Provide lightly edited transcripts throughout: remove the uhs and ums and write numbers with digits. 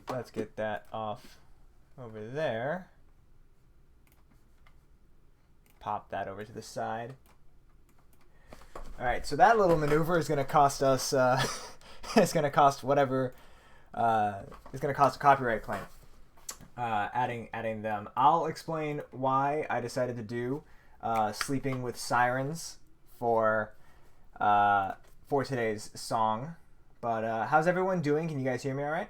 let's get that off over there. Pop that over to the side. All right, so that little maneuver is going to cost us. It's going to cost whatever. It's going to cost a copyright claim. Adding them. I'll explain why I decided to do "Sleeping with Sirens" for today's song. But how's everyone doing? Can you guys hear me all right?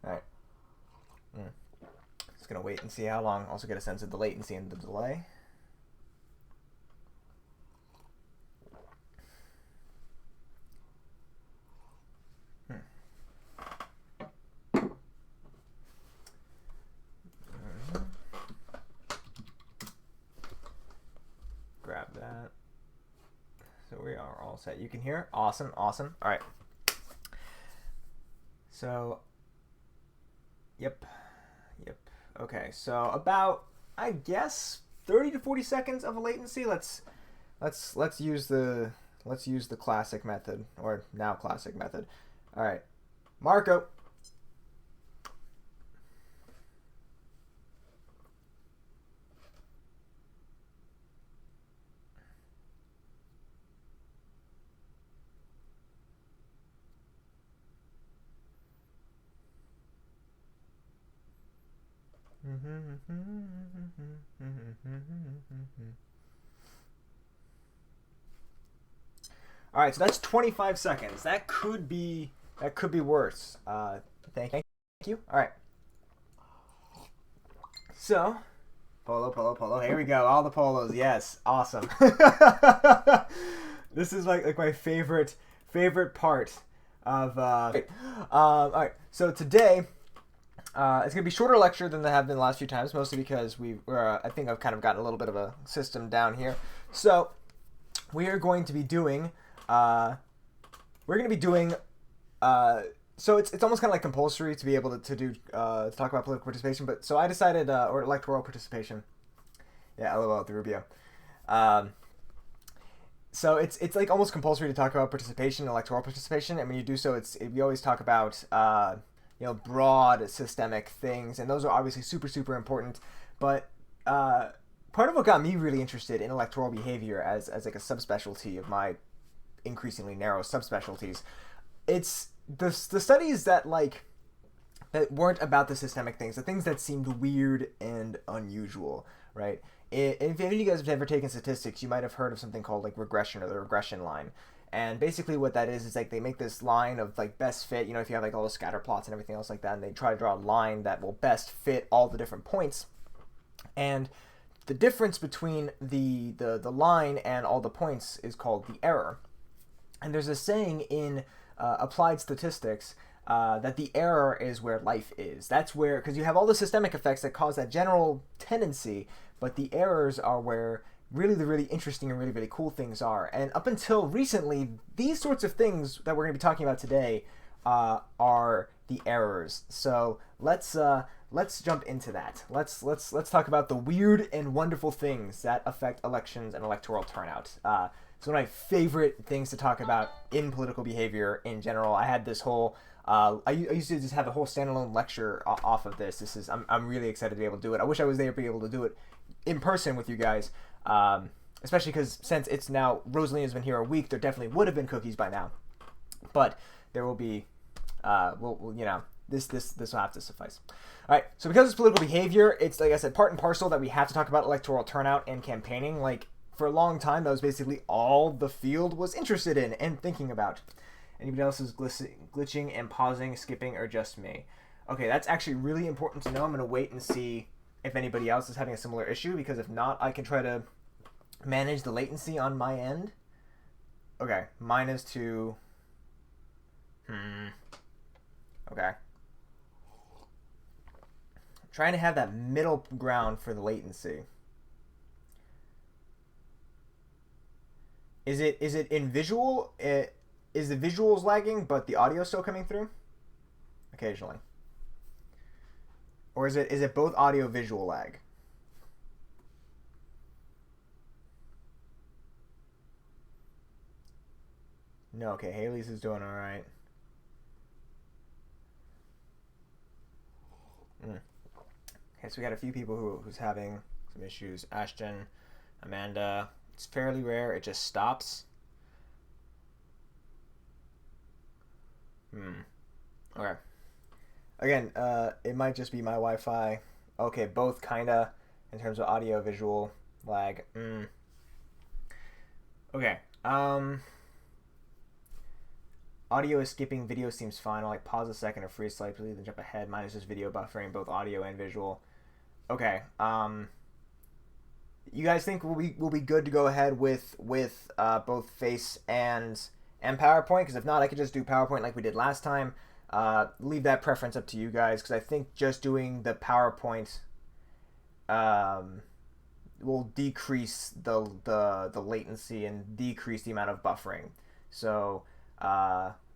All right. Just gonna wait and see how long. Also get a sense of the latency and the delay. Grab that. So we are all set. You can hear? Awesome, awesome. All right. So, yep. Okay, so about, I guess, 30 to 40 seconds of a latency. Let's use the classic method, or now classic method. All right, Marco. All right, so that's 25 seconds. That could be worse. Thank you. All right. So, polo. Here we go. All the polos. Yes, awesome. This is like my favorite part of. All right. So today. It's going to be a shorter lecture than they have been the last few times, mostly because I think I've kind of gotten a little bit of a system down here. So we are going to be doing, so it's almost kind of like compulsory to be able to talk about political participation. But so I decided, or electoral participation. Yeah, LOL at the Rubio. So it's like almost compulsory to talk about participation, electoral participation, and when you do so, we always talk about broad systemic things, and those are obviously super important. But part of what got me really interested in electoral behavior as like a subspecialty of my increasingly narrow subspecialties, it's the studies that weren't about the systemic things, the things that seemed weird and unusual, right? If any of you guys have ever taken statistics, you might have heard of something called like regression, or the regression line. And basically what that is like they make this line of like best fit, if you have like all the scatter plots and everything else like that, and they try to draw a line that will best fit all the different points. And the difference between the line and all the points is called the error. And there's a saying in applied statistics that the error is where life is. That's where, because you have all the systemic effects that cause that general tendency, but the errors are where really the really interesting and really cool things are. And up until recently, these sorts of things that we're going to be talking about today are the errors. So let's jump into that. Let's talk about the weird and wonderful things that affect elections and electoral turnout. It's one of my favorite things to talk about in political behavior in general. I had this whole I used to just have a whole standalone lecture off of this. I'm really excited to be able to do it. I wish I was there to be able to do it in person with you guys, especially because since it's now Rosalina's been here a week, there definitely would have been cookies by now. But there will be, this will have to suffice. All right, so because it's political behavior, it's like I said, part and parcel that we have to talk about electoral turnout and campaigning. Like for a long time, that was basically all the field was interested in and thinking about. Anybody else is glitching and pausing, skipping, or just me? Okay, that's actually really important to know. I'm going to wait and see if anybody else is having a similar issue, because if not, I can try to manage the latency on my end. Okay, mine is to... Okay. I'm trying to have that middle ground for the latency. Is it in visual? Is the visuals lagging, but the audio still coming through? Occasionally. Or is it both audio visual lag? No, okay, Haley's is doing all right. Mm. Okay, so we got a few people who's having some issues. Ashton, Amanda. It's fairly rare. It just stops. Hmm. Okay. Again, it might just be my Wi-Fi. Okay, both kinda in terms of audio visual lag. Okay. Audio is skipping. Video seems fine. I'll like pause a second or freeze slightly, then jump ahead. Mine is just video buffering, both audio and visual. Okay. You guys think we'll be good to go ahead with both Face and PowerPoint? Because if not, I could just do PowerPoint like we did last time. Leave that preference up to you guys, because I think just doing the PowerPoint um, will decrease the latency and decrease the amount of buffering. So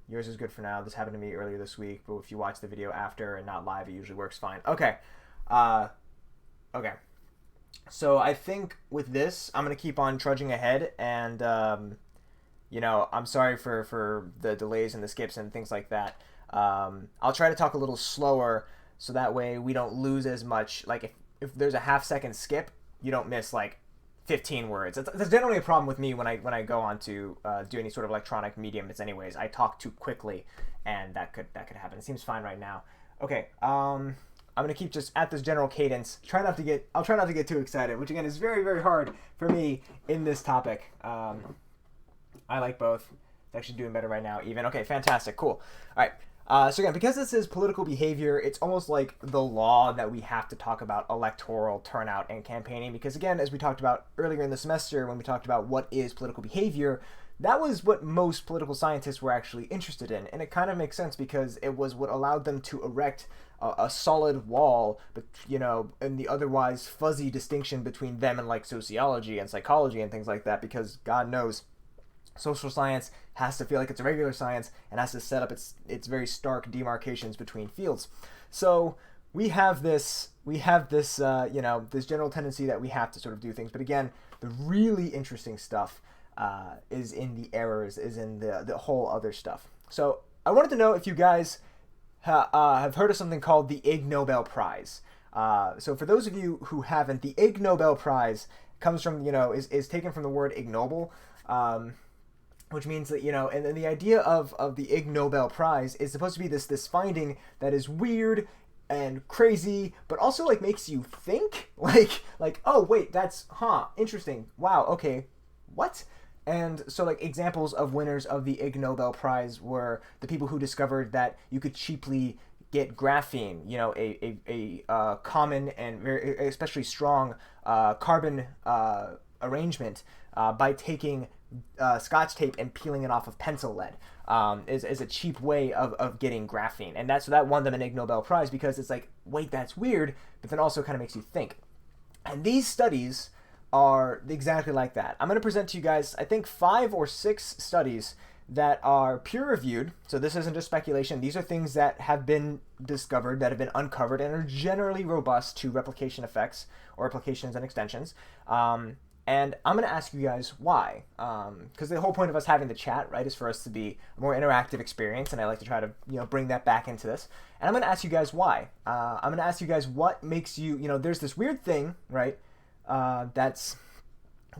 yours is good for now. This happened to me earlier this week, but if you watch the video after and not live, it usually works fine. Okay. Uh, okay. So I think with this, I'm gonna keep on trudging ahead, and I'm sorry for the delays and the skips and things like that. I'll try to talk a little slower, so that way we don't lose as much. Like if there's a half-second skip, you don't miss like 15 words. That's generally a problem with me when I go on to do any sort of electronic medium. It's anyways, I talk too quickly, and that could happen. It seems fine right now. Okay. I'm gonna keep just at this general cadence. I'll try not to get too excited, which again is very, very hard for me in this topic. I like both. It's actually doing better right now, even. Okay, fantastic, cool. All right. So again, because this is political behavior, it's almost like the law that we have to talk about electoral turnout and campaigning. Because again, as we talked about earlier in the semester, when we talked about what is political behavior, that was what most political scientists were actually interested in. And it kind of makes sense, because it was what allowed them to erect a solid wall, but and the otherwise fuzzy distinction between them and like sociology and psychology and things like that. Because God knows, social science has to feel like it's a regular science and has to set up its very stark demarcations between fields. So we have this this general tendency that we have to sort of do things. But again, the really interesting stuff is in the errors, is in the whole other stuff. So I wanted to know if you guys have heard of something called the Ig Nobel Prize. So for those of you who haven't, the Ig Nobel Prize comes from, is taken from the word ignoble, which means that, and the idea of the Ig Nobel Prize is supposed to be this finding that is weird and crazy, but also like makes you think, like oh wait, that's interesting, wow, okay, what? And so like examples of winners of the Ig Nobel Prize were the people who discovered that you could cheaply get graphene, a common and very especially strong carbon arrangement by taking Scotch tape and peeling it off of pencil lead, is a cheap way of getting graphene. And that won them an Ig Nobel Prize, because it's like, wait, that's weird, but then also kind of makes you think. And these studies are exactly like that. I'm going to present to you guys, I think, 5 or 6 studies that are peer-reviewed. So this isn't just speculation. These are things that have been discovered, that have been uncovered, and are generally robust to replication effects or replications and extensions. And I'm going to ask you guys why. Because the whole point of us having the chat, right, is for us to be a more interactive experience, and I like to try to bring that back into this. And I'm going to ask you guys why. I'm going to ask you guys what makes you, there's this weird thing, right, that's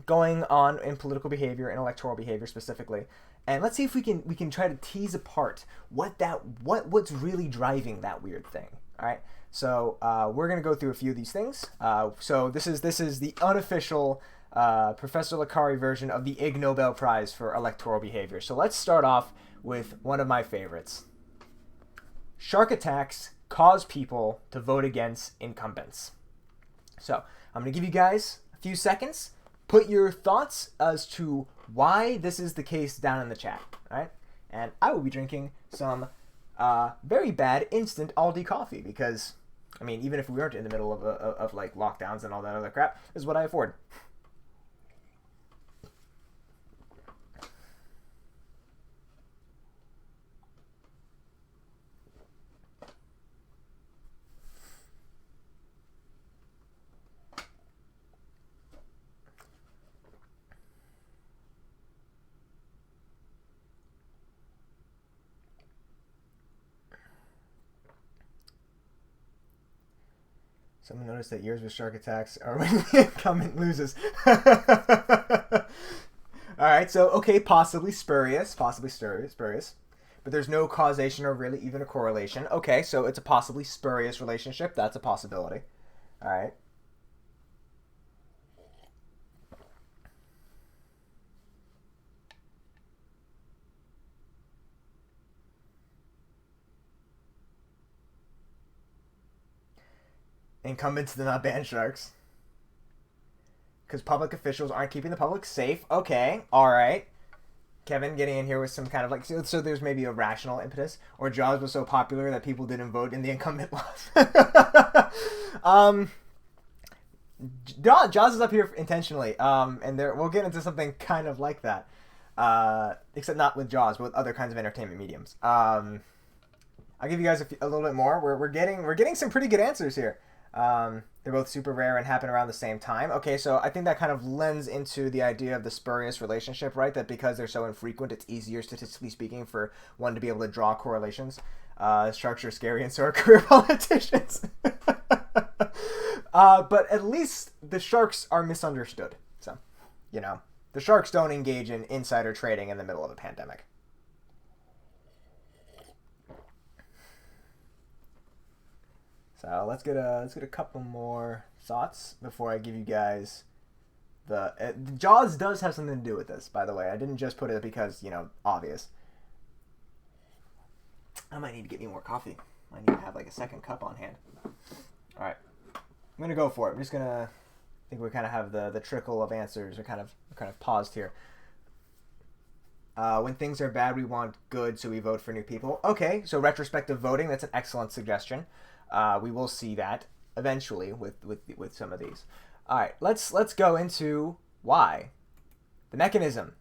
going on in political behavior and electoral behavior specifically, and let's see if we can try to tease apart what's really driving that weird thing. All right, so we're gonna go through a few of these things. So this is the unofficial Professor Licari version of the Ig Nobel Prize for electoral behavior. So let's start off with one of my favorites. Shark attacks cause people to vote against incumbents. So I'm going to give you guys a few seconds. Put your thoughts as to why this is the case down in the chat. All right? And I will be drinking some very bad instant Aldi coffee, because, I mean, even if we weren't in the middle of like lockdowns and all that other crap, this is what I afford. Someone noticed that years with shark attacks are when the incumbent loses. All right, so okay, possibly spurious, but there's no causation or really even a correlation. Okay, so it's a possibly spurious relationship. That's a possibility. All right. Incumbents did not ban sharks because public officials aren't keeping the public safe. Okay, all right. Kevin getting in here with some kind of like, so there's maybe a rational impetus, or Jaws was so popular that people didn't vote in the incumbent laws. Jaws is up here intentionally, and we'll get into something kind of like that, except not with Jaws, but with other kinds of entertainment mediums. I'll give you guys a little bit more. We're getting some pretty good answers here. They're both super rare and happen around the same time. Okay, so I think that kind of lends into the idea of the spurious relationship, right? That because they're so infrequent, it's easier, statistically speaking, for one to be able to draw correlations. Sharks are scary and so are career politicians. But at least the sharks are misunderstood. So, the sharks don't engage in insider trading in the middle of a pandemic. So let's get a couple more thoughts before I give you guys the Jaws does have something to do with this, by the way. I didn't just put it because obvious. I might need to get me more coffee. I need to have like a second cup on hand. All right, I'm gonna go for it. I'm just gonna. I think we kind of have the trickle of answers are kind of paused here. When things are bad, we want good, so we vote for new people. Okay, so retrospective voting, that's an excellent suggestion. We will see that eventually with some of these. All right, let's go into why. The mechanism.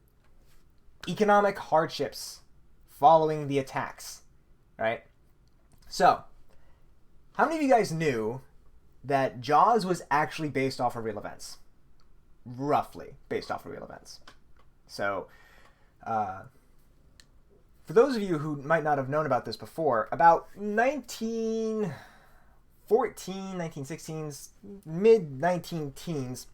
Economic hardships following the attacks, right? So, how many of you guys knew that Jaws was actually based off of real events? Roughly based off of real events. So, for those of you who might not have known about this before, about 1916s, mid-19-teens,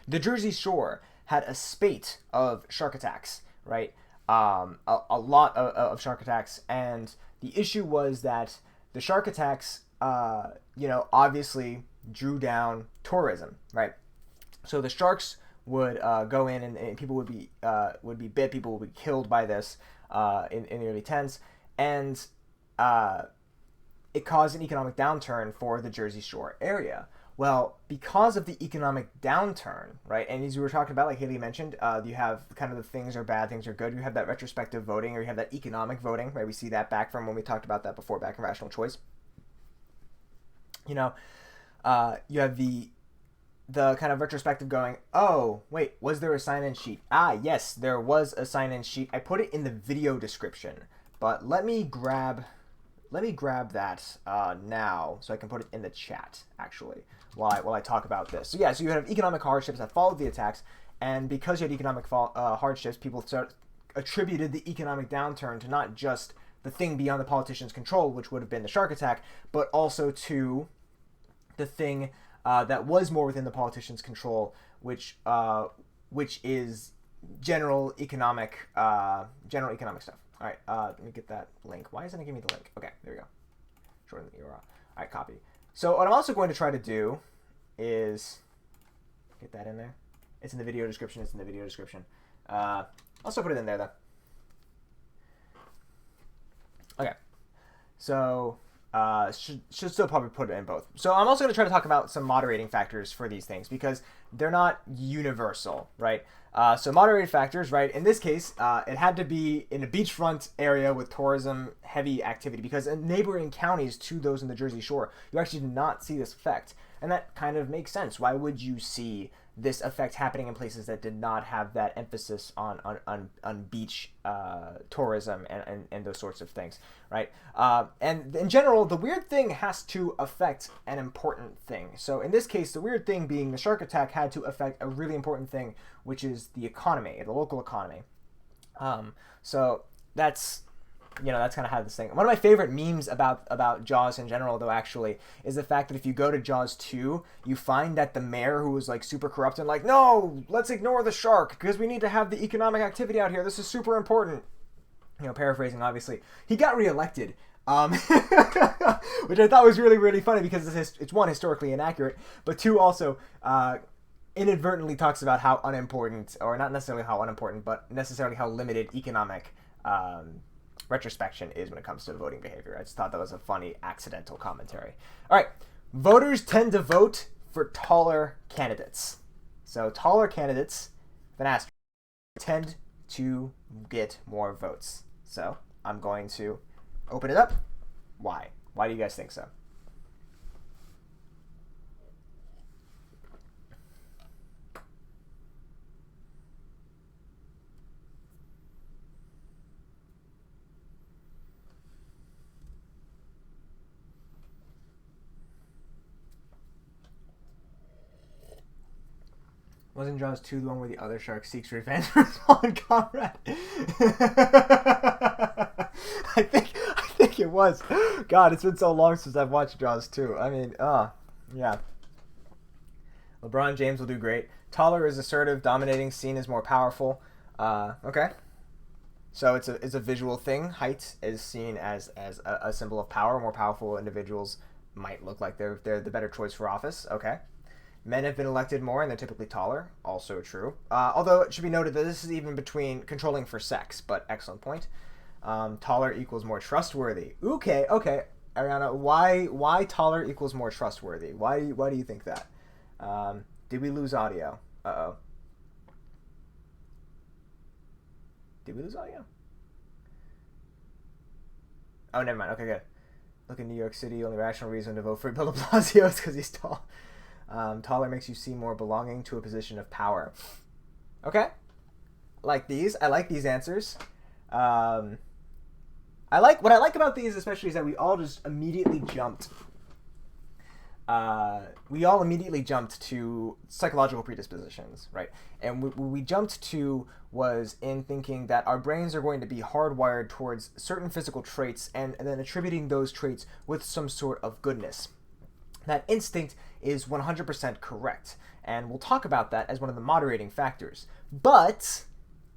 the Jersey Shore had a spate of shark attacks, right? A lot of shark attacks, and the issue was that the shark attacks, obviously drew down tourism, right? So the sharks would go in, and people would be bit, people would be killed by this in the early 10s, and it caused an economic downturn for the Jersey Shore area. Well, because of the economic downturn, right, and as we were talking about, like Haley mentioned, you have kind of the things are bad, things are good. You have that retrospective voting, or you have that economic voting, right? We see that back from when we talked about that before, back in Rational Choice. You have the kind of retrospective going, oh, wait, was there a sign-in sheet? Ah, yes, there was a sign-in sheet. I put it in the video description, but let me grab that now so I can put it in the chat, actually, while I talk about this. So you have economic hardships that followed the attacks, and because you had economic hardships, people attributed the economic downturn to not just the thing beyond the politician's control, which would have been the shark attack, but also to the thing that was more within the politician's control, which is general economic stuff. All right, let me get that link. Why isn't it giving me the link? Okay, there we go. Shorten the URL. All right, copy. So what I'm also going to try to do is get that in there. It's in the video description. Also put it in there, though. Okay. So should still probably put it in both. So I'm also going to try to talk about some moderating factors for these things because they're not universal, right? So moderating factors, right? In this case, it had to be in a beachfront area with tourism-heavy activity because in neighboring counties to those in the Jersey Shore, you actually did not see this effect. And that kind of makes sense. Why would you see this effect happening in places that did not have that emphasis on beach tourism and those sorts of things, right? And in general, the weird thing has to affect an important thing. So in this case, the weird thing being the shark attack had to affect a really important thing, which is the economy, the local economy. So that's That's kind of how this thing. One of my favorite memes about Jaws in general, though, actually, is the fact that if you go to Jaws 2, you find that the mayor, who was like super corrupt and like, no, let's ignore the shark because we need to have the economic activity out here. This is super important. Paraphrasing, obviously, he got reelected. Which I thought was really, really funny because it's one, historically inaccurate, but two, also inadvertently talks about how unimportant, or not necessarily how unimportant, but necessarily how limited economic retrospection is when it comes to voting behavior. I just thought that was a funny accidental commentary. All right, voters tend to vote for taller candidates. So taller candidates, if an asterisk, tend to get more votes. So I'm going to open it up. Why? Why do you guys think so? Wasn't Jaws 2 the one where the other shark seeks revenge for his fallen comrade? I think it was. God, it's been so long since I've watched Jaws 2. I mean, yeah. LeBron James will do great. Taller is assertive, dominating, seen as more powerful. Okay. So it's a visual thing. Height is seen as a symbol of power. More powerful individuals might look like they're the better choice for office. Okay. Men have been elected more, and they're typically taller. Also true. Although it should be noted that this is even between controlling for sex, but excellent point. Taller equals more trustworthy. Okay. Ariana, why taller equals more trustworthy? Why do you think that? Did we lose audio? Uh-oh. Did we lose audio? Oh, never mind. Okay, good. Look, in New York City, only rational reason to vote for Bill de Blasio is because he's tall. Taller makes you seem more belonging to a position of power. Okay. I like these answers. What I like about these especially is that we all just immediately jumped. To psychological predispositions, right? And what we jumped to was in thinking that our brains are going to be hardwired towards certain physical traits and then attributing those traits with some sort of goodness. That instinct is 100% correct, and we'll talk about that as one of the moderating factors. But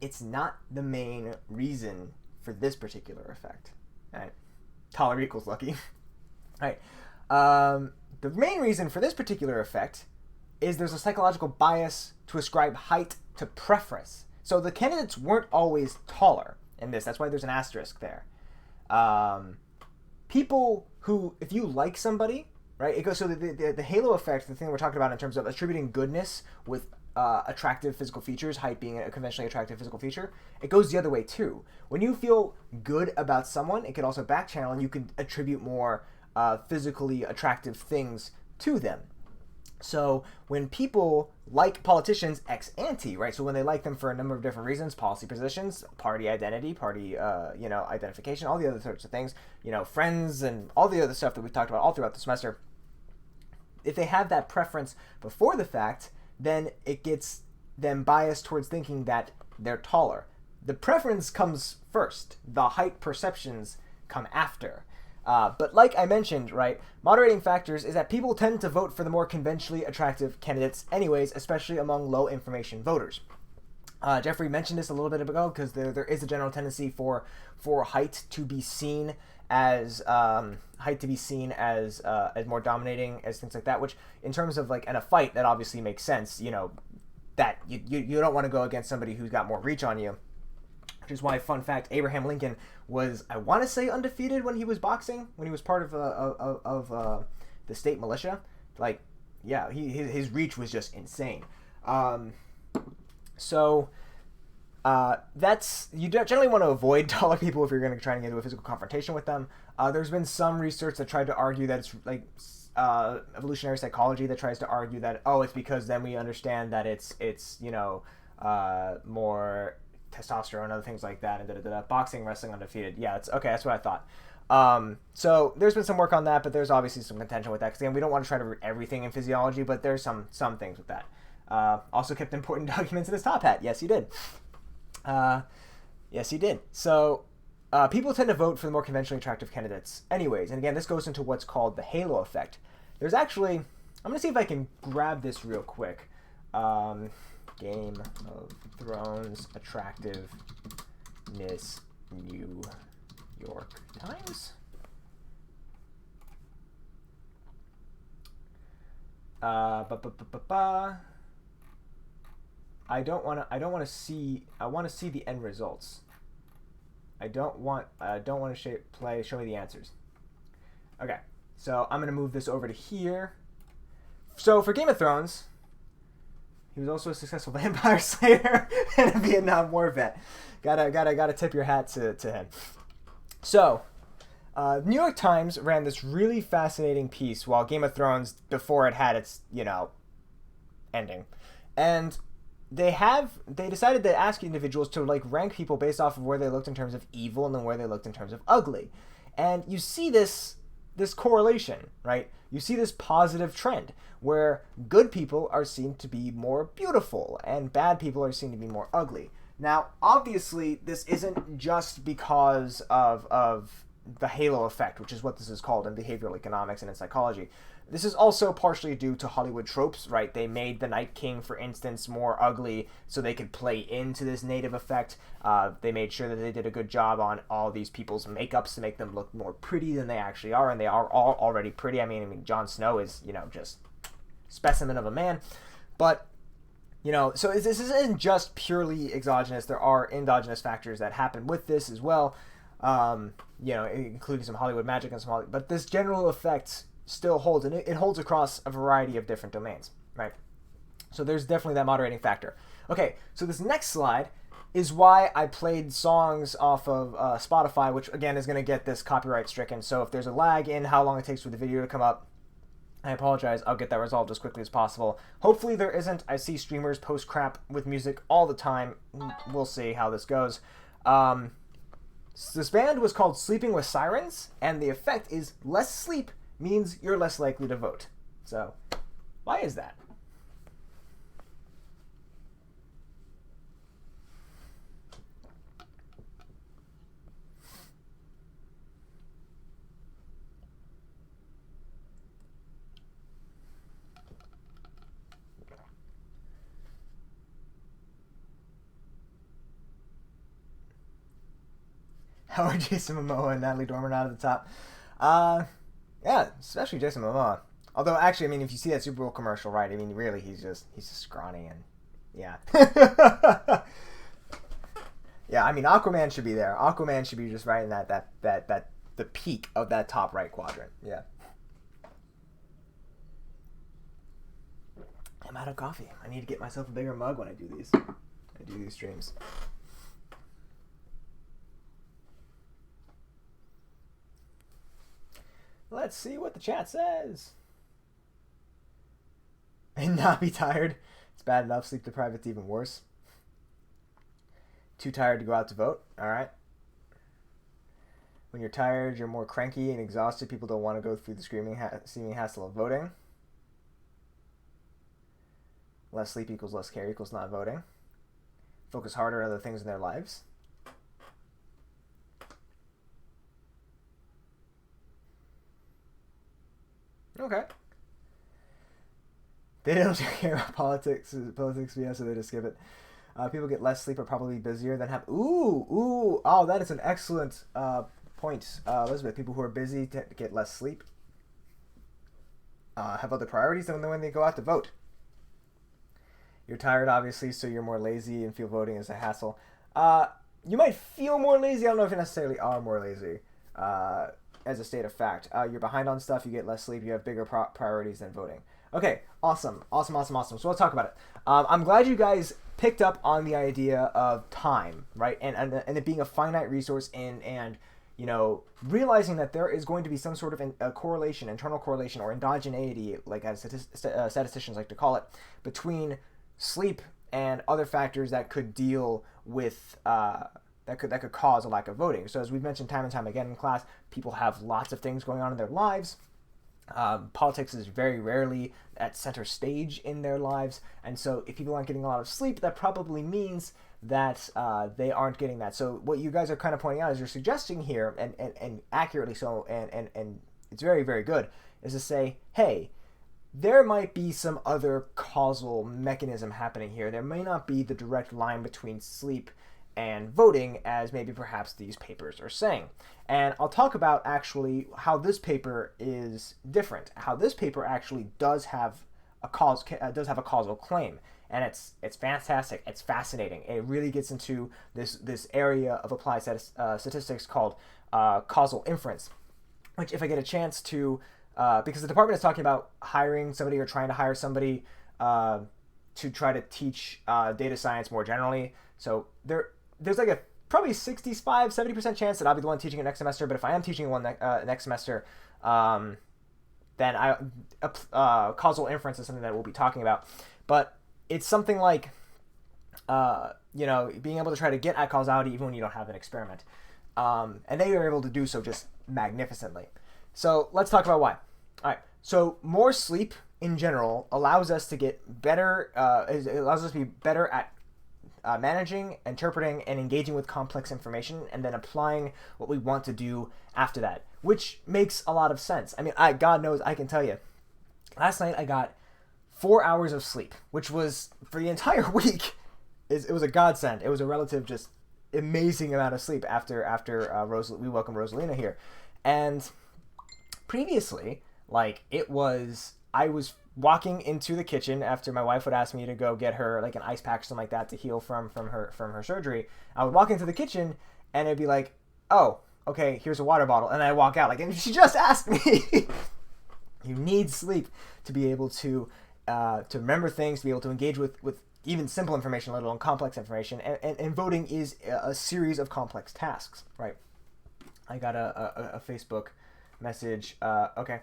it's not the main reason for this particular effect. All right, taller equals lucky. All right, the main reason for this particular effect is there's a psychological bias to ascribe height to preference. So the candidates weren't always taller in this. That's why there's an asterisk there. People who, if you like somebody, right? It goes so the halo effect, the thing we're talking about in terms of attributing goodness with attractive physical features, height being a conventionally attractive physical feature, it goes the other way too. When you feel good about someone, it can also back channel, and you can attribute more physically attractive things to them. So when people like politicians ex ante, right? So when they like them for a number of different reasons, policy positions, party identity, party identification, all the other sorts of things, friends and all the other stuff that we've talked about all throughout the semester. If they have that preference before the fact, then it gets them biased towards thinking that they're taller. The preference comes first. The height perceptions come after. But like I mentioned, right, moderating factors is that people tend to vote for the more conventionally attractive candidates anyways, especially among low information voters. Jeffrey mentioned this a little bit ago because there is a general tendency for height to be seen as more dominating, as things like that, which in terms of like in a fight, that obviously makes sense, that you don't want to go against somebody who's got more reach on you. Which is why, fun fact, Abraham Lincoln was, I want to say, undefeated when he was boxing, when he was part of the state militia. Like, yeah, his reach was just insane. That's, you generally want to avoid taller people if you're going to try and get into a physical confrontation with them. There's been some research that tried to argue that it's like evolutionary psychology that tries to argue that, it's because then we understand that it's more testosterone and other things like that, and boxing, wrestling, undefeated. Yeah, it's okay. That's what I thought. So there's been some work on that, but there's obviously some contention with that, because again, we don't want to try to root everything in physiology, but there's some things with that. Also kept important documents in his top hat. Yes, he did. Yes, he did. So People tend to vote for the more conventionally attractive candidates anyways. And again, this goes into what's called the halo effect. There's actually, I'm going to see if I can grab this real quick. Game of Thrones attractiveness, New York Times. I want to see the end results. I don't want to show me the answers. Okay, so I'm gonna move this over to here. So for Game of Thrones, he was also a successful vampire slayer and a Vietnam War vet. Gotta tip your hat to him. So, New York Times ran this really fascinating piece while Game of Thrones, before it had its, ending. And they decided to ask individuals to rank people based off of where they looked in terms of evil and then where they looked in terms of ugly. And you see this correlation, right? You see this positive trend where good people are seen to be more beautiful and bad people are seen to be more ugly. Now, obviously, this isn't just because of the halo effect, which is what this is called in behavioral economics and in psychology. This is also partially due to Hollywood tropes, right? They made the Night King, for instance, more ugly so they could play into this native effect. They made sure that they did a good job on all these people's makeups to make them look more pretty than they actually are, and they are all already pretty. I mean, Jon Snow is, just specimen of a man. But, so this isn't just purely exogenous. There are endogenous factors that happen with this as well, including some Hollywood magic and some but this general effect still holds, and it holds across a variety of different domains, right? So there's definitely that moderating factor. Okay, so this next slide is why I played songs off of Spotify, which again is going to get this copyright stricken. So if there's a lag in how long it takes for the video to come up, I apologize. I'll get that resolved as quickly as possible. Hopefully there isn't. I see streamers post crap with music all the time. We'll see how this goes. This band was called Sleeping with Sirens, and the effect is less sleep means you're less likely to vote. So, why is that? How are Jason Momoa and Natalie Dormer not at the top? Yeah, especially Jason Momoa. Although, actually, I mean, if you see that Super Bowl commercial, right? I mean, really, he's just scrawny and yeah. Yeah, I mean, Aquaman should be there. Aquaman should be just right in that the peak of that top right quadrant. Yeah. I'm out of coffee. I need to get myself a bigger mug when I do these streams. Let's see what the chat says. And not be tired. It's bad enough. Sleep deprived, it's even worse. Too tired to go out to vote. All right. When you're tired, you're more cranky and exhausted. People don't want to go through the seeming hassle of voting. Less sleep equals less care equals not voting. Focus harder on other things in their lives. Okay. They don't care about politics, yeah, so they just skip it. People get less sleep are probably busier than have... Ooh, oh, that is an excellent point, Elizabeth. People who are busy get less sleep. Have other priorities than when they go out to vote. You're tired, obviously, so you're more lazy and feel voting is a hassle. You might feel more lazy. I don't know if you necessarily are more lazy. As a state of fact. You're behind on stuff, you get less sleep, you have bigger priorities than voting. Okay, awesome. So let's talk about it. I'm glad you guys picked up on the idea of time, right? And it being a finite resource and realizing that there is going to be some sort of a correlation, internal correlation, or endogeneity, like as statisticians like to call it, between sleep and other factors that could deal with that could cause a lack of voting. So as we've mentioned time and time again in class, people have lots of things going on in their lives. Politics is very rarely at center stage in their lives, and so if people aren't getting a lot of sleep, that probably means that they aren't getting that. So what you guys are kind of pointing out is you're suggesting here, and accurately so, and it's very, very good, is to say, hey, there might be some other causal mechanism happening here. There may not be the direct line between sleep and voting as maybe perhaps these papers are saying. And I'll talk about actually how this paper is different, how this paper actually does have a causal claim. And it's fantastic. It's fascinating. It really gets into this area of applied statistics called causal inference, which if I get a chance to, because the department is talking about hiring somebody or trying to hire somebody to try to teach data science more generally. So there's like a probably 65-70% chance that I'll be the one teaching it next semester. But if I am teaching one next semester, then causal inference is something that we'll be talking about. But it's something like, being able to try to get at causality even when you don't have an experiment. And they are able to do so just magnificently. So let's talk about why. All right. So more sleep in general allows us to get better. It allows us to be better at managing, interpreting, and engaging with complex information, and then applying what we want to do after that, which makes a lot of sense. I mean, God knows I can tell you, last night I got 4 hours of sleep, which was for the entire week. It was a godsend. It was a relative just amazing amount of sleep after we welcomed Rosalina here. And previously, I was walking into the kitchen after my wife would ask me to go get her like an ice pack or something like that to heal from her surgery. I would walk into the kitchen and it'd be like, oh, okay, here's a water bottle, and I walk out and she just asked me. You need sleep to be able to remember things, to be able to engage with even simple information, let alone complex information. And voting is a series of complex tasks, right? I got a Facebook message. Okay.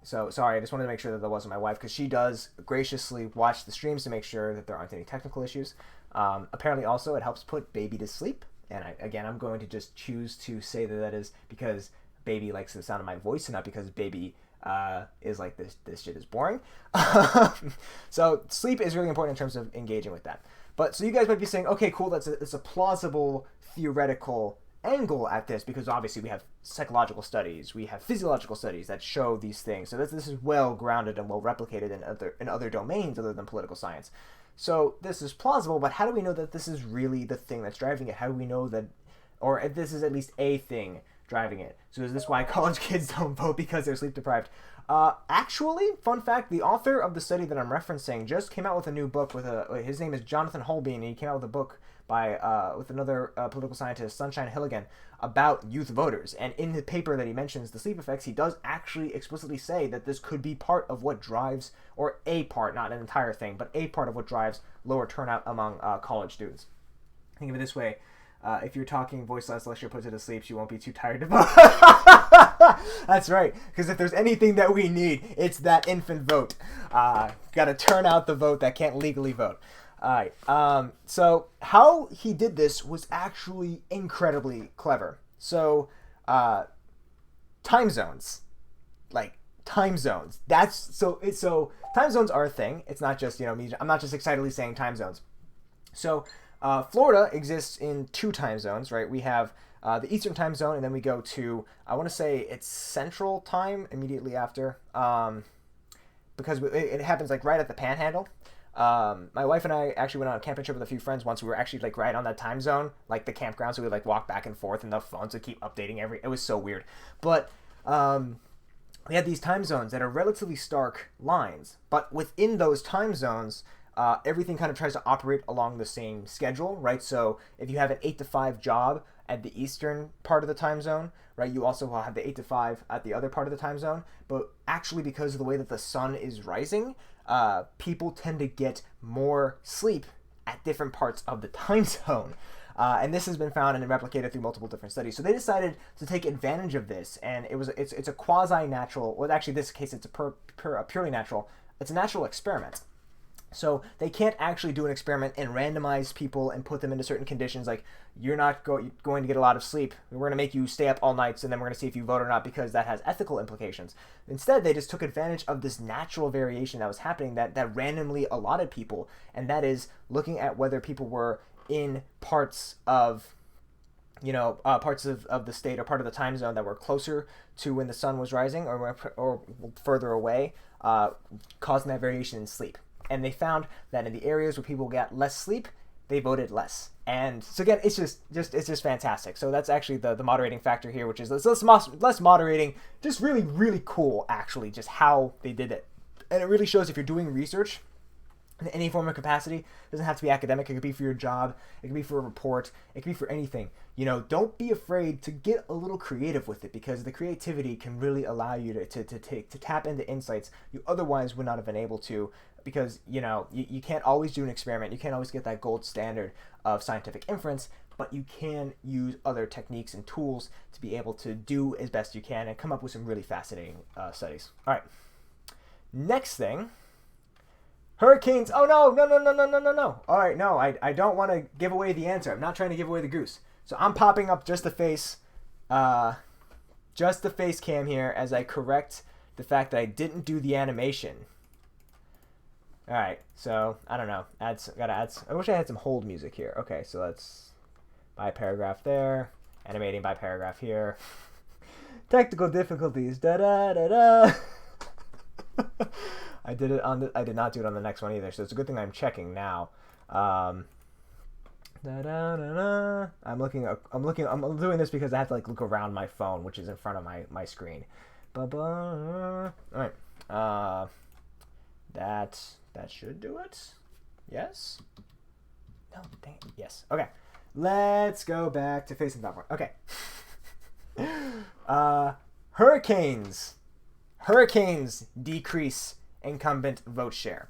So, sorry, I just wanted to make sure that wasn't my wife, because she does graciously watch the streams to make sure that there aren't any technical issues. Apparently, also, it helps put baby to sleep. And I'm going to just choose to say that is because baby likes the sound of my voice and not because baby is like, this shit is boring. So, sleep is really important in terms of engaging with that. But, so you guys might be saying, okay, cool, it's a plausible theoretical angle at this, because obviously we have psychological studies, we have physiological studies that show these things. So this is well grounded and well replicated in other domains other than political science. So this is plausible, but how do we know that this is really the thing that's driving it? How do we know that, or if this is at least a thing driving it? So is this why college kids don't vote because they're sleep deprived? Actually, fun fact, the author of the study that I'm referencing just came out with a new book his name is Jonathan Holbein, and he came out with a book with another political scientist, Sunshine Hilligan, about youth voters. And in the paper that he mentions the sleep effects, he does actually explicitly say that this could be part of what drives, or a part, not an entire thing, but a part of what drives lower turnout among college students. Think of it this way. If you're talking voice less you're put to sleep, you won't be too tired to vote. That's right, because if there's anything that we need, it's that infant vote. Gotta turn out the vote that can't legally vote. Alright, so how he did this was actually incredibly clever. So, time zones. Time zones. So time zones are a thing. It's not just, me, I'm not just excitedly saying time zones. So, Florida exists in 2 time zones, right? We have the Eastern time zone, and then we go to, I want to say it's Central time immediately after, because it happens right at the Panhandle. My wife and I actually went on a camping trip with a few friends once. We were actually right on that time zone, the campground, so we would walk back and forth, and the phones would keep updating it was so weird. But we had these time zones that are relatively stark lines, but within those time zones, everything kind of tries to operate along the same schedule, right? So if you have an 8 to 5 job at the eastern part of the time zone, right, you also will have the 8 to 5 at the other part of the time zone. But actually, because of the way that the sun is rising, people tend to get more sleep at different parts of the time zone. And this has been found and replicated through multiple different studies. So they decided to take advantage of this, and it's a quasi-natural, well, actually in this case it's a purely natural, it's a natural experiment. So they can't actually do an experiment and randomize people and put them into certain conditions. Like, you're not going to get a lot of sleep. We're going to make you stay up all night, and then we're going to see if you vote or not, because that has ethical implications. Instead, they just took advantage of this natural variation that was happening that randomly allotted people, and that is looking at whether people were in parts of parts of the state or part of the time zone that were closer to when the sun was rising or further away, causing that variation in sleep. And they found that in the areas where people got less sleep, they voted less. And so again, it's just fantastic. So that's actually the moderating factor here, which is less moderating, just really, really cool, actually, just how they did it. And it really shows if you're doing research in any form of capacity. It doesn't have to be academic. It could be for your job. It could be for a report. It could be for anything. Don't be afraid to get a little creative with it, because the creativity can really allow you to tap into insights you otherwise would not have been able to, because you can't always do an experiment. You can't always get that gold standard of scientific inference, but you can use other techniques and tools to be able to do as best you can and come up with some really fascinating studies. All right. Next thing. Hurricanes. Oh, no. All right, no, I don't want to give away the answer. I'm not trying to give away the goose. So I'm popping up just the face cam here as I correct the fact that I didn't do the animation. All right, so I don't know. I wish I had some hold music here. Okay, so let's by paragraph there, animating by paragraph here. Technical difficulties. Da da da da. I did not do it on the next one either, so it's a good thing I'm checking now. I'm doing this because I have to look around my phone, which is in front of my screen. All right. That should do it. Yes. No, dang it. Yes. Okay. Let's go back to facing the top. Okay. Hurricanes decrease incumbent vote share.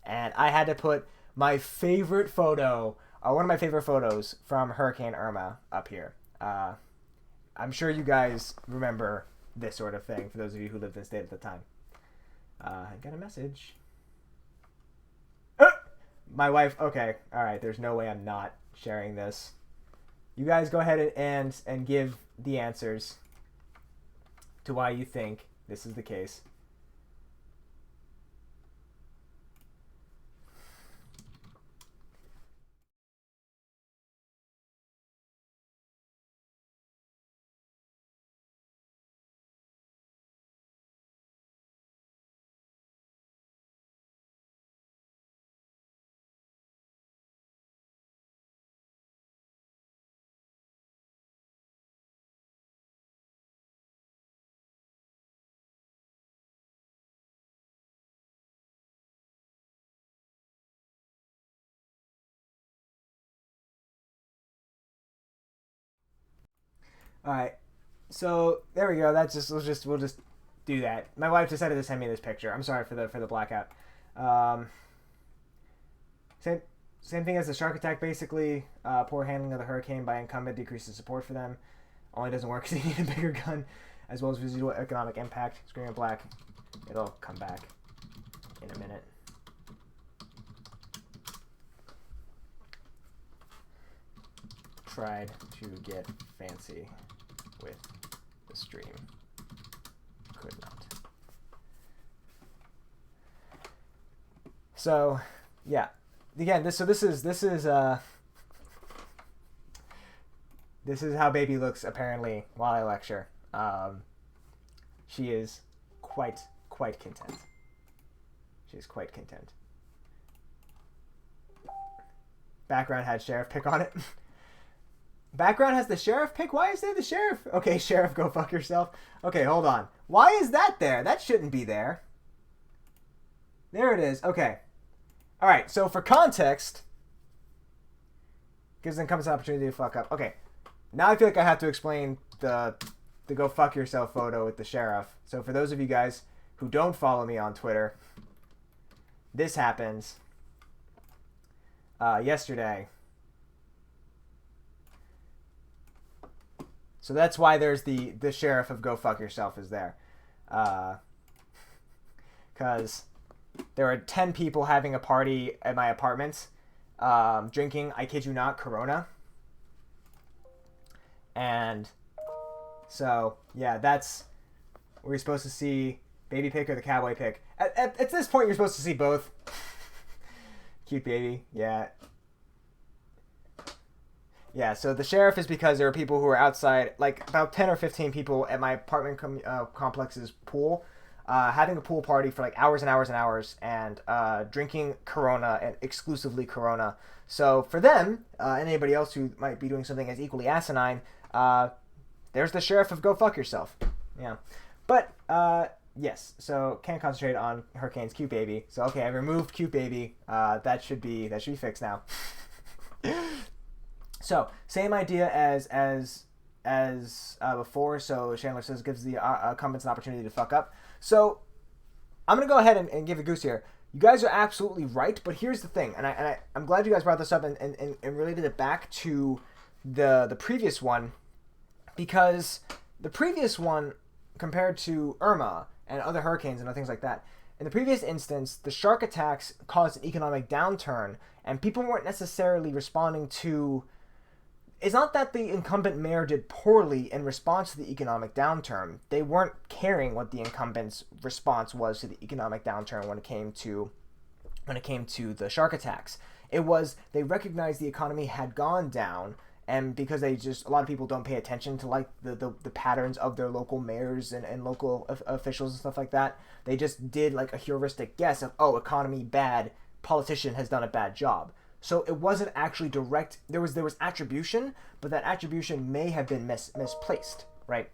And I had to put my favorite photo, one of my favorite photos from Hurricane Irma up here. I'm sure you guys remember this sort of thing, for those of you who lived in the state at the time. I got a message. My wife, okay, all right, there's no way I'm not sharing this. You guys go ahead and give the answers to why you think this is the case. All right, so there we go. We'll just do that. My wife decided to send me this picture. I'm sorry for the blackout. Same thing as the shark attack. Basically, poor handling of the hurricane by incumbent decreases support for them. Only doesn't work because they need a bigger gun, as well as residual economic impact. Screen in black. It'll come back in a minute. Tried to get fancy with the stream. Could not. So, yeah. Again, this is how baby looks apparently while I lecture. She is quite content. She is quite content. Background had sheriff pick on it. Background has the sheriff pick? Why is there the sheriff? Okay, sheriff, go fuck yourself. Okay, hold on. Why is that there? That shouldn't be there. There it is. Okay. All right, so for context, gives incumbents an opportunity to fuck up. Okay, now I feel like I have to explain the go fuck yourself photo with the sheriff. So for those of you guys who don't follow me on Twitter, this happens yesterday. So that's why there's the sheriff of go fuck yourself is there. Because there were 10 people having a party at my apartment, drinking, I kid you not, Corona. And so, yeah, that's where you're supposed to see baby pick or the cowboy pick. At this point, you're supposed to see both. Cute baby, yeah. Yeah, so the sheriff is because there are people who are outside, like about 10 or 15 people at my apartment complex's pool, having a pool party for like hours and hours and hours, and drinking Corona, and exclusively Corona. So for them, and anybody else who might be doing something as equally asinine, there's the sheriff of go fuck yourself. Yeah. But, yes, so can't concentrate on Hurricane's cute baby. So, okay, I removed cute baby. That should be fixed now. So, same idea as before. So Chandler says gives the incumbents an opportunity to fuck up. So I'm gonna go ahead and give a goose here. You guys are absolutely right, but here's the thing, and I'm glad you guys brought this up and related it back to the previous one, because the previous one compared to Irma and other hurricanes and other things like that. In the previous instance, the shark attacks caused an economic downturn, and people weren't necessarily responding to. It's not that the incumbent mayor did poorly in response to the economic downturn. They weren't caring what the incumbent's response was to the economic downturn when it came to the shark attacks. It was they recognized the economy had gone down, and because a lot of people don't pay attention to like the patterns of their local mayors and local officials and stuff like that, they just did like a heuristic guess of, oh, economy bad, politician has done a bad job. So it wasn't actually direct. There was attribution, but that attribution may have been misplaced, right?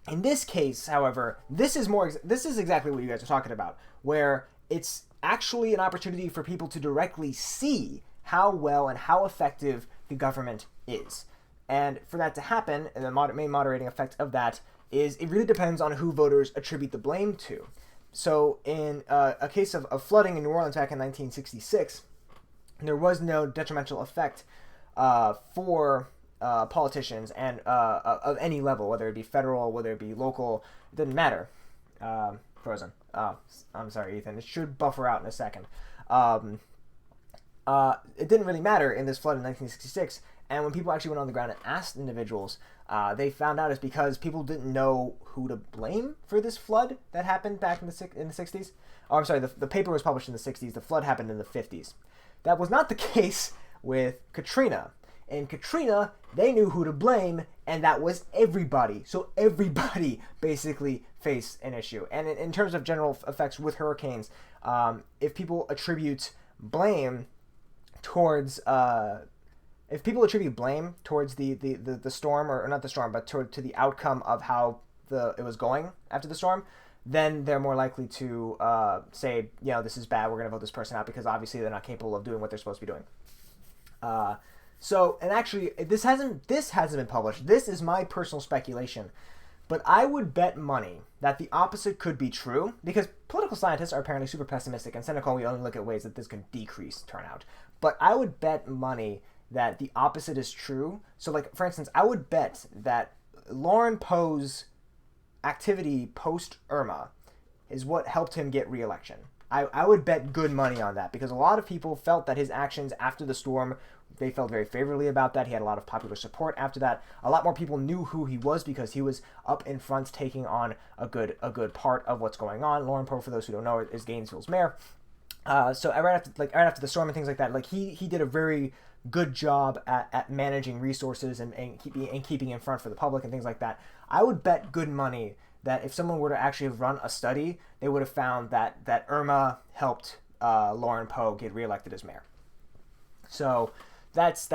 In this case, however, this is exactly what you guys are talking about, where it's actually an opportunity for people to directly see how well and how effective the government is. And for that to happen, and the main moderating effect of that is it really depends on who voters attribute the blame to. So in a case of flooding in New Orleans back in 1966, there was no detrimental effect for politicians and of any level, whether it be federal, whether it be local, it didn't matter. Frozen. I'm sorry, Ethan. It should buffer out in a second. It didn't really matter in this flood in 1966, and when people actually went on the ground and asked individuals, they found out it's because people didn't know who to blame for this flood that happened back in the 60s. Oh, I'm sorry, the paper was published in the 60s. The flood happened in the 50s. That was not the case with Katrina. In Katrina, they knew who to blame, and that was everybody. So everybody basically faced an issue. And in terms of general effects with hurricanes, if people attribute blame towards the storm, or not the storm, but to the outcome of how it was going after the storm, then they're more likely to say, this is bad, we're going to vote this person out because obviously they're not capable of doing what they're supposed to be doing. And actually, this hasn't been published. This is my personal speculation. But I would bet money that the opposite could be true, because political scientists are apparently super pessimistic and cynical. We only look at ways that this can decrease turnout. But I would bet money that the opposite is true. So, like, for instance, I would bet that Lauren Poe's activity post-Irma is what helped him get re-election. I would bet good money on that, because a lot of people felt that his actions after the storm, they felt very favorably about that. He had a lot of popular support after that. A lot more people knew who he was because he was up in front taking on a good part of what's going on. Lauren Poe, for those who don't know, is Gainesville's mayor. So right after the storm and things like that, like he did a very good job at managing resources and keeping in front for the public and things like that. I would bet good money that if someone were to actually have run a study, they would have found that Irma helped Lauren Poe get reelected as mayor. So that's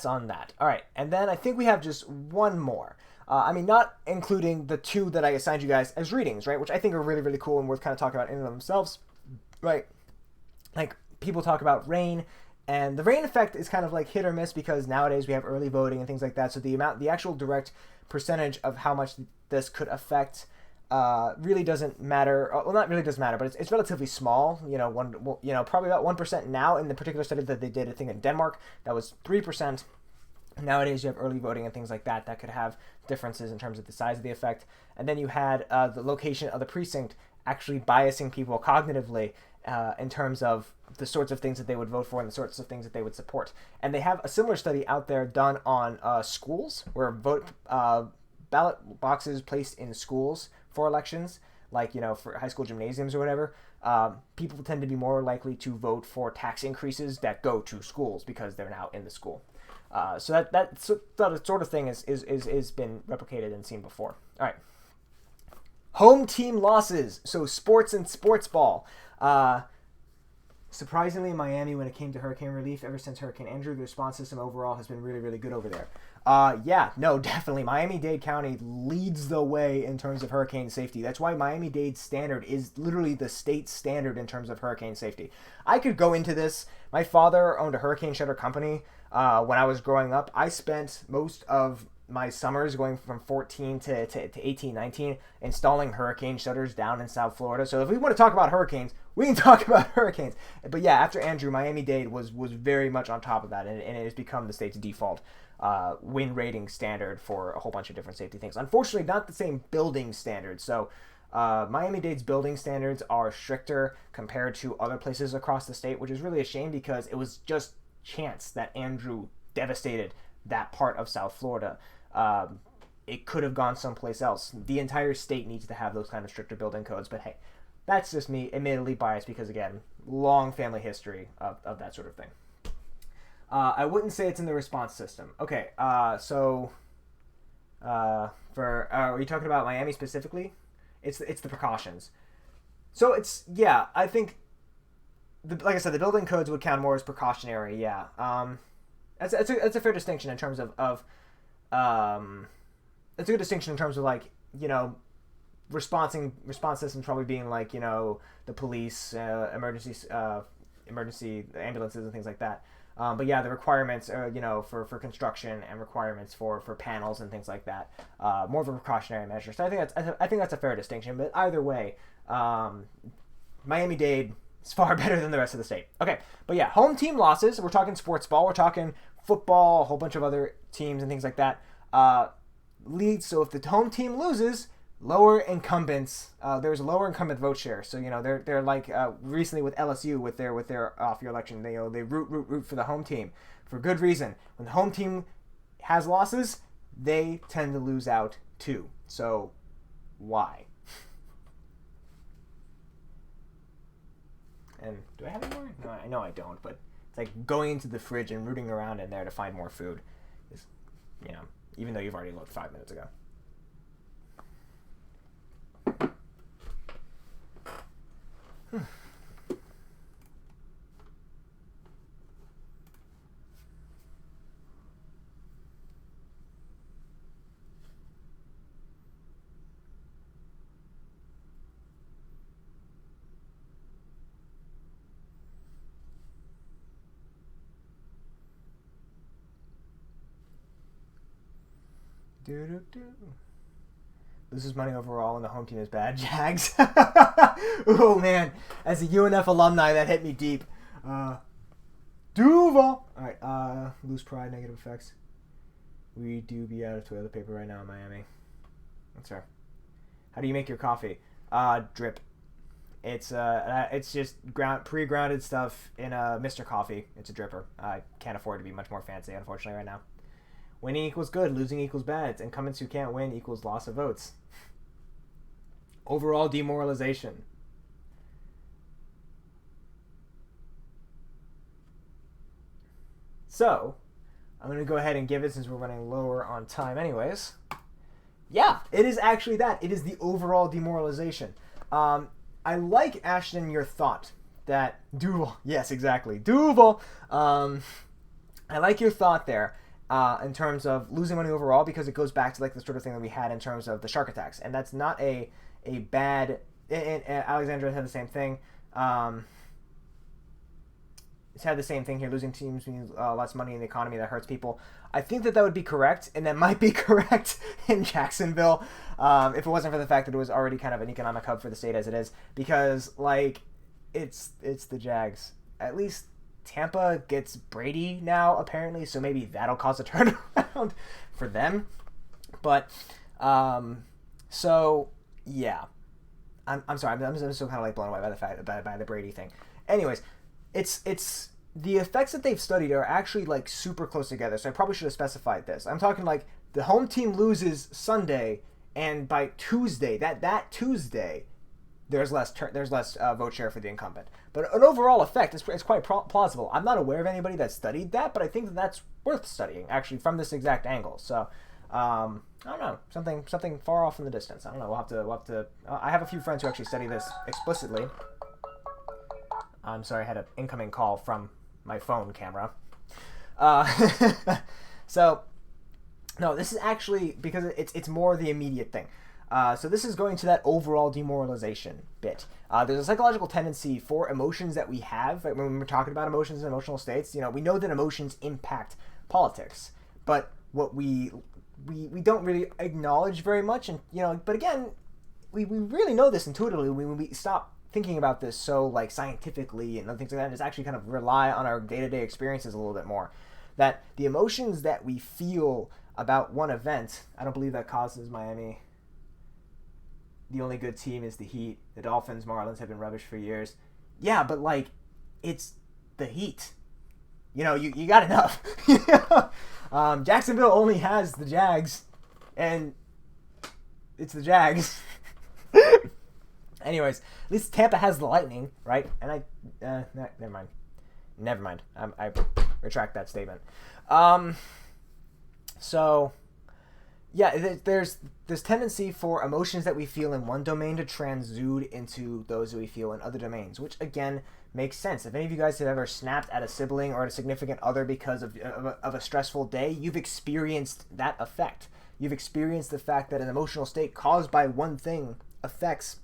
on that. All right, and then I think we have just one more. Not including the two that I assigned you guys as readings, right? Which I think are really, really cool and worth kind of talking about in and of themselves, right? Like, people talk about rain, and the rain effect is kind of like hit or miss because nowadays we have early voting and things like that. So the actual direct percentage of how much this could affect really doesn't matter. Well, not really doesn't matter, but it's relatively small. Probably about 1% now in the particular study that they did. I think in Denmark that was 3%. Nowadays you have early voting and things like that that could have differences in terms of the size of the effect. And then you had the location of the precinct actually biasing people cognitively in terms of the sorts of things that they would vote for and the sorts of things that they would support. And they have a similar study out there done on schools, where ballot boxes placed in schools for elections, like, for high school gymnasiums or whatever, people tend to be more likely to vote for tax increases that go to schools because they're now in the school. So that sort of thing is been replicated and seen before. All right. Home team losses. So sports and sports ball. Surprisingly, Miami, when it came to hurricane relief, ever since Hurricane Andrew, the response system overall has been really, really good over there. Definitely. Miami-Dade County leads the way in terms of hurricane safety. That's why Miami-Dade standard is literally the state standard in terms of hurricane safety. I could go into this. My father owned a hurricane shutter company when I was growing up. I spent most of my summers going from 14 to 18, 19, installing hurricane shutters down in South Florida. So if we want to talk about hurricanes, we can talk about hurricanes. But yeah, after Andrew, Miami-Dade was very much on top of that, and it has become the state's default wind rating standard for a whole bunch of different safety things. Unfortunately, not the same building standards. So Miami-Dade's building standards are stricter compared to other places across the state, which is really a shame because it was just chance that Andrew devastated that part of South Florida. It could have gone someplace else. The entire state needs to have those kind of stricter building codes, but hey, that's just me, admittedly biased because, again, long family history of that sort of thing. I wouldn't say it's in the response system. Okay, are you talking about Miami specifically? It's the precautions. So I think, like I said, the building codes would count more as precautionary, yeah. That's a fair distinction in terms of it's a good distinction in terms of, like, response systems probably being like, the police, emergency ambulances and things like that. But yeah, the requirements are, for construction and requirements for panels and things like that. More of a precautionary measure. So I think that's a fair distinction. But either way, Miami-Dade is far better than the rest of the state. Okay, but yeah, home team losses. We're talking sports ball. We're talking football, a whole bunch of other teams and things like that. Leads. So if the home team loses, lower incumbents. There's a lower incumbent vote share. So they're like recently with LSU with their off-year election. They root for the home team for good reason. When the home team has losses, they tend to lose out too. So why? And do I have any more? No, I know I don't. But it's like going into the fridge and rooting around in there to find more food. Is, even though you've already looked 5 minutes ago. Loses money overall and the home team is bad. Jags. Oh man, as a UNF alumni, that hit me deep. Duval. All right. Lose pride, negative effects. We do be out of toilet paper right now in Miami. That's fair. How do you make your coffee? Drip. It's just pre-grounded stuff in a Mr. Coffee. It's a dripper. I can't afford to be much more fancy, unfortunately, right now. Winning equals good, losing equals bad. Incumbents who can't win equals loss of votes. Overall demoralization. So, I'm going to go ahead and give it since we're running lower on time anyways. Yeah, it is actually that. It is the overall demoralization. I like, Ashton, your thought that Duval. Yes, exactly. Duval. I like your thought there. In terms of losing money overall, because it goes back to like the sort of thing that we had in terms of the shark attacks, and that's not a bad. And Alexandra had the same thing. It's had the same thing here. Losing teams means less money in the economy that hurts people. I think that would be correct, and that might be correct in Jacksonville, if it wasn't for the fact that it was already kind of an economic hub for the state as it is, because like it's the Jags. At least Tampa gets Brady now, apparently, so maybe that'll cause a turnaround for them. But, so, yeah. I'm sorry. I'm still kind of like blown away by the fact by the Brady thing. Anyways, it's the effects that they've studied are actually like super close together. So I probably should have specified this. I'm talking like the home team loses Sunday, and by Tuesday, that Tuesday, there's less vote share for the incumbent. But an overall effect is quite plausible. I'm not aware of anybody that studied that, but I think that's worth studying actually from this exact angle. So. I don't know, something far off in the distance. I don't know. We'll have to. I have a few friends who actually study this explicitly. I'm sorry, I had an incoming call from my phone camera. So, no, this is actually because it's more the immediate thing. So this is going to that overall demoralization bit. There's a psychological tendency for emotions that we have when we're talking about emotions and emotional states. We know that emotions impact politics, but what we don't really acknowledge very much, and but again, we really know this intuitively when we stop thinking about this so like scientifically and other things like that, and just actually kind of rely on our day-to-day experiences a little bit more. That the emotions that we feel about one event, I don't believe that causes Miami. The only good team is the Heat. The Dolphins, Marlins have been rubbish for years. Yeah, but like, it's the Heat. You got enough. Jacksonville only has the Jags, and it's the Jags. Anyways, at least Tampa has the Lightning, right? And never mind. I retract that statement. So, yeah, there's this tendency for emotions that we feel in one domain to transdude into those that we feel in other domains, which again makes sense. If any of you guys have ever snapped at a sibling or at a significant other because of a stressful day, you've experienced that effect. You've experienced the fact that an emotional state caused by one thing affects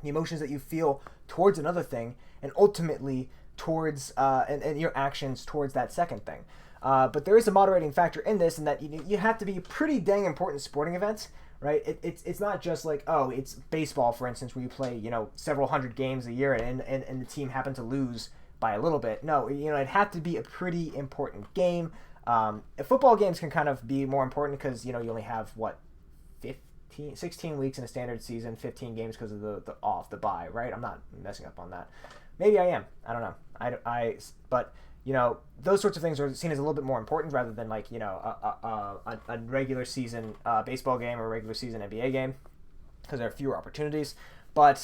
the emotions that you feel towards another thing, and ultimately towards and your actions towards that second thing. But there is a moderating factor in this, in that you have to be pretty dang important sporting events, right? It's not just like, oh, it's baseball, for instance, where you play, several hundred games a year and the team happened to lose by a little bit. No, it had to be a pretty important game. Football games can kind of be more important because, you only have, 16 weeks in a standard season, 15 games because of the bye, right? I'm not messing up on that. Maybe I am. I don't know. But those sorts of things are seen as a little bit more important rather than like, a regular season baseball game or a regular season NBA game, because there are fewer opportunities. But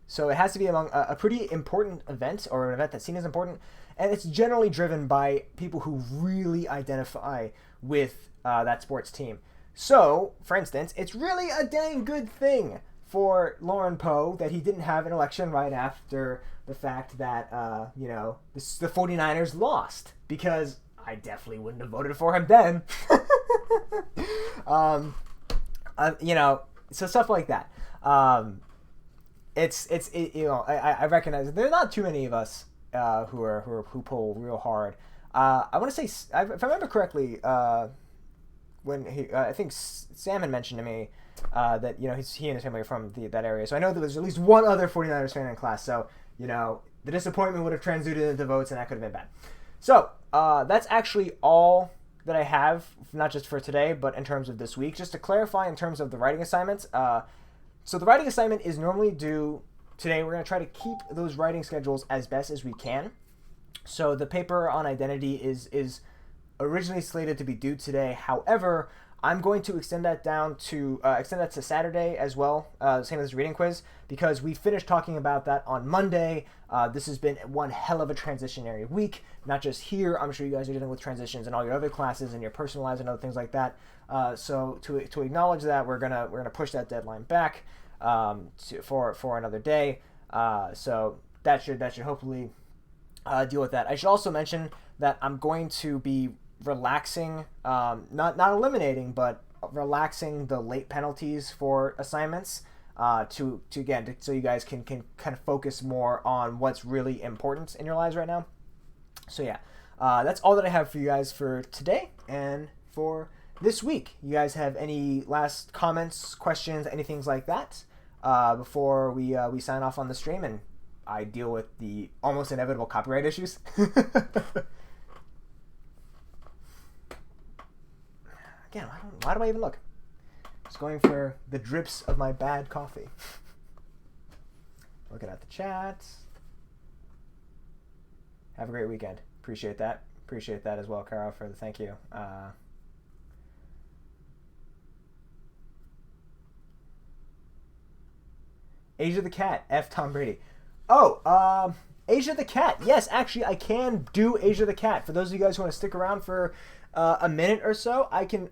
so it has to be among a pretty important event, or an event that's seen as important, and it's generally driven by people who really identify with that sports team. So, for instance, it's really a dang good thing for Lauren Poe that he didn't have an election right after the fact that, the 49ers lost, because I definitely wouldn't have voted for him then. So stuff like that. I recognize that there are not too many of us who pull real hard. I want to say, if I remember correctly, when I think Sam had mentioned to me that he and his family are from that area, so I know that there's at least one other 49ers fan in class. So the disappointment would have transmuted into votes, and that could have been bad. So that's actually all that I have, not just for today, but in terms of this week. Just to clarify, in terms of the writing assignments, so the writing assignment is normally due today. We're going to try to keep those writing schedules as best as we can. So the paper on identity is originally slated to be due today. However, I'm going to extend that to Saturday as well, same as the reading quiz, because we finished talking about that on Monday. This has been one hell of a transitionary week, not just here. I'm sure you guys are dealing with transitions in all your other classes and your personal lives and other things like that. So to acknowledge that, we're gonna push that deadline back for another day. So that should hopefully deal with that. I should also mention that I'm going to be relaxing, not eliminating, but relaxing the late penalties for assignments so you guys can kind of focus more on what's really important in your lives right now. So yeah, that's all that I have for you guys for today and for this week. You guys have any last comments, questions, anything like that before we sign off on the stream and I deal with the almost inevitable copyright issues? Again, why do I even look? Just going for the drips of my bad coffee. Looking at the chat. Have a great weekend. Appreciate that. Appreciate that as well, Carol, for the thank you. Asia the Cat, F Tom Brady. Oh, Asia the Cat. Yes, actually, I can do Asia the Cat. For those of you guys who want to stick around for a minute or so, I can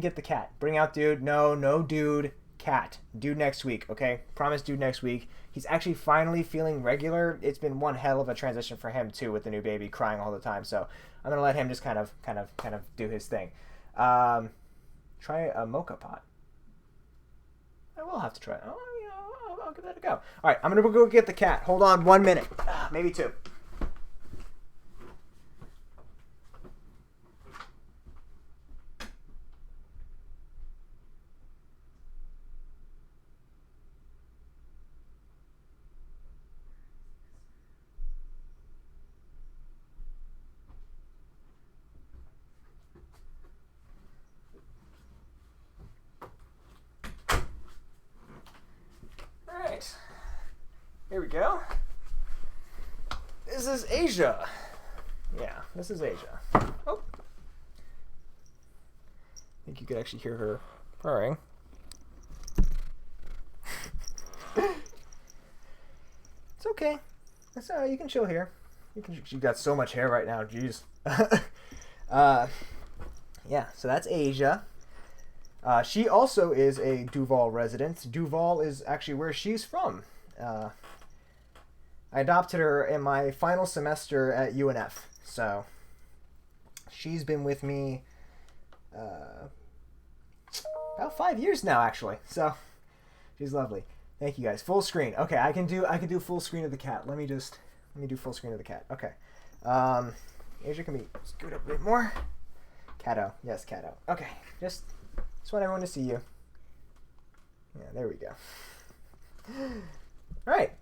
get the cat. Bring out dude. No dude. Cat. Dude next week. Okay, promise. Dude next week. He's actually finally feeling regular. It's been one hell of a transition for him too, with the new baby crying all the time. So I'm gonna let him just kind of do his thing. Try a mocha pot. I will have to try it. Oh, I'll give that a go. All right, I'm gonna go get the cat. Hold on 1 minute, maybe 2. Here we go. This is Asia. Yeah, this is Asia. Oh. I think you could actually hear her purring. It's okay. That's all right. You can chill here. She's got so much hair right now. Jeez. Yeah, so that's Asia. She also is a Duval resident. Duval is actually where she's from. I adopted her in my final semester at UNF, so she's been with me about 5 years now, actually. So she's lovely. Thank you guys. Full screen. Okay, I can do full screen of the cat. Let me do full screen of the cat. Okay. Asia, can we scoot up a bit more? Cato. Yes, Cato. Okay. Just want everyone to see you. Yeah, there we go. All right.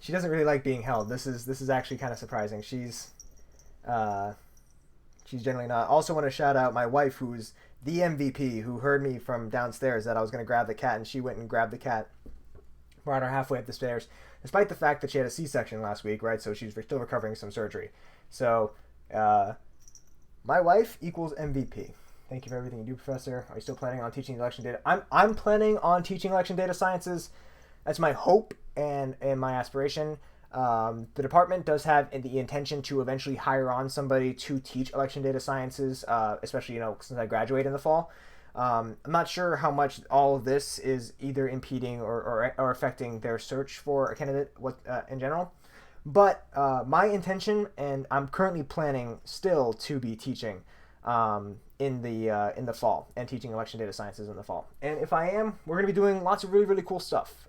She doesn't really like being held. This is actually kind of surprising. She's generally not. Also want to shout out my wife, who's the MVP, who heard me from downstairs that I was going to grab the cat, and she went and grabbed the cat, brought her halfway up the stairs, despite the fact that she had a C-section last week, right? So she's still recovering some surgery. So my wife equals MVP. Thank you for everything you do, Professor. Are you still planning on teaching election data? I'm planning on teaching election data sciences. That's my hope and my aspiration. The department does have the intention to eventually hire on somebody to teach election data sciences, especially, since I graduate in the fall. I'm not sure how much all of this is either impeding or affecting their search for a candidate in general. But my intention, and I'm currently planning still to be teaching in the fall, and teaching election data sciences in the fall. And if I am, we're going to be doing lots of really, really cool stuff.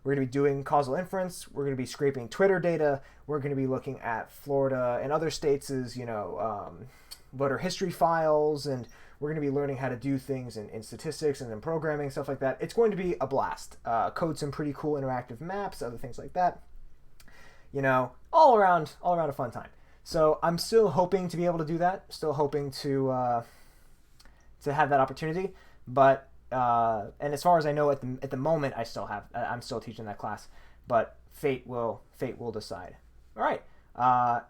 We're going to be doing causal inference. We're going to be scraping Twitter data. We're going to be looking at Florida and other states' voter history files, and we're going to be learning how to do things in statistics and in programming, stuff like that. It's going to be a blast. Code some pretty cool interactive maps, other things like that. All around a fun time. So I'm still hoping to be able to do that. Still hoping to have that opportunity. But and as far as I know, at the moment, I'm still teaching that class. But fate will decide. All right.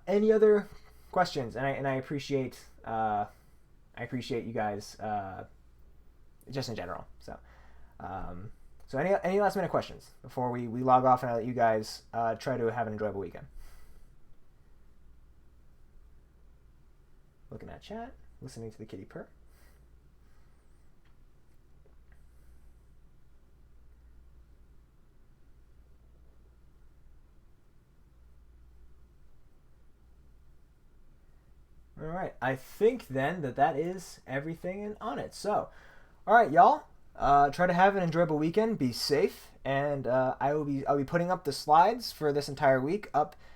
Any other questions? And I appreciate you guys just in general. So any last minute questions before we log off, and I let you guys try to have an enjoyable weekend. Looking at chat, listening to the kitty purr. All right, I think then that is everything on it. So, all right, y'all, try to have an enjoyable weekend. Be safe, and I'll be putting up the slides for this entire week up